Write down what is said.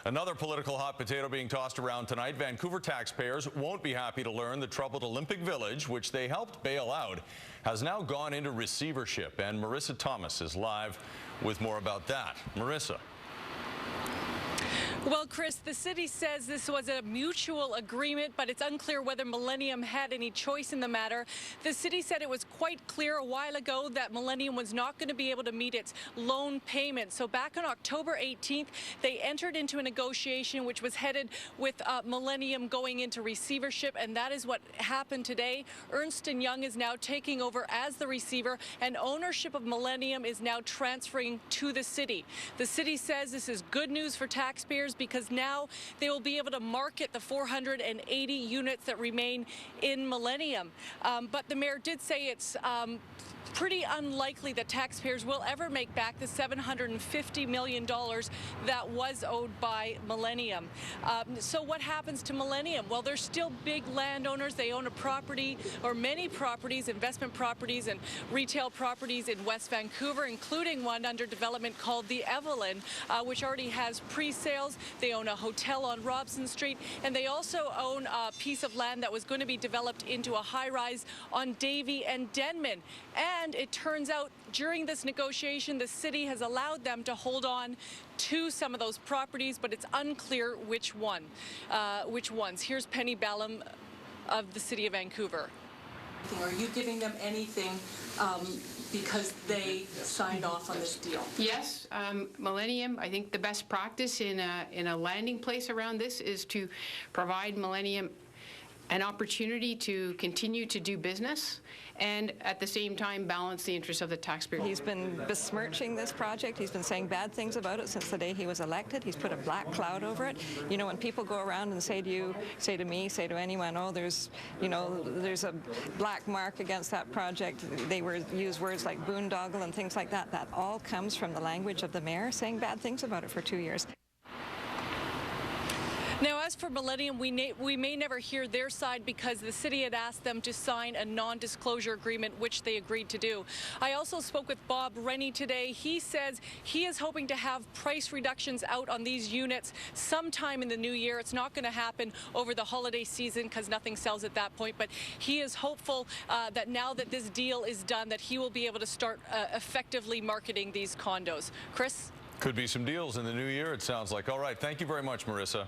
Another political hot potato being tossed around tonight. Vancouver taxpayers won't be happy to learn the troubled Olympic Village, which they helped bail out, has now gone into receivership. And Marissa Thomas is live with more about that. Marissa. Well, Chris, the city says this was a mutual agreement, but it's unclear whether Millennium had any choice in the matter. The city said it was quite clear a while ago that Millennium was not going to be able to meet its loan payment. So back on October 18th, they entered into a negotiation which was headed with Millennium going into receivership, and that is what happened today. Ernst & Young is now taking over as the receiver, and ownership of Millennium is now transferring to the city. The city says this is good news for taxpayers because now they will be able to market the 480 units that remain in Millennium. But the mayor did say it's pretty unlikely that taxpayers will ever make back the $750 million that was owed by Millennium. So what happens to Millennium? Well, they're still big landowners. They own a property or many properties, investment properties and retail properties in West Vancouver, including one under development called the Evelyn, which already has pre-sales. They own a hotel on Robson Street, and they also own a piece of land that was going to be developed into a high-rise on Davie and Denman. And it turns out during this negotiation, the city has allowed them to hold on to some of those properties, but it's unclear which ones. Here's Penny Ballum of the City of Vancouver. Are you giving them anything because they signed off on this deal? Yes, Millennium, I think the best practice in a landing place around this is to provide Millennium an opportunity to continue to do business and at the same time balance the interests of the taxpayer. He's been besmirching this project. He's been saying bad things about it since the day he was elected. He's put a black cloud over it. You know, when people go around and say to you, say to me, say to anyone, oh, there's a black mark against that project, they use words like boondoggle and things like that. That all comes from the language of the mayor saying bad things about it for 2 years. Now, as for Millennium, we may never hear their side because the city had asked them to sign a non-disclosure agreement, which they agreed to do. I also spoke with Bob Rennie today. He says he is hoping to have price reductions out on these units sometime in the new year. It's not going to happen over the holiday season because nothing sells at that point, but he is hopeful that now that this deal is done, that he will be able to start effectively marketing these condos. Chris? Could be some deals in the new year, it sounds like. All right, thank you very much, Marissa.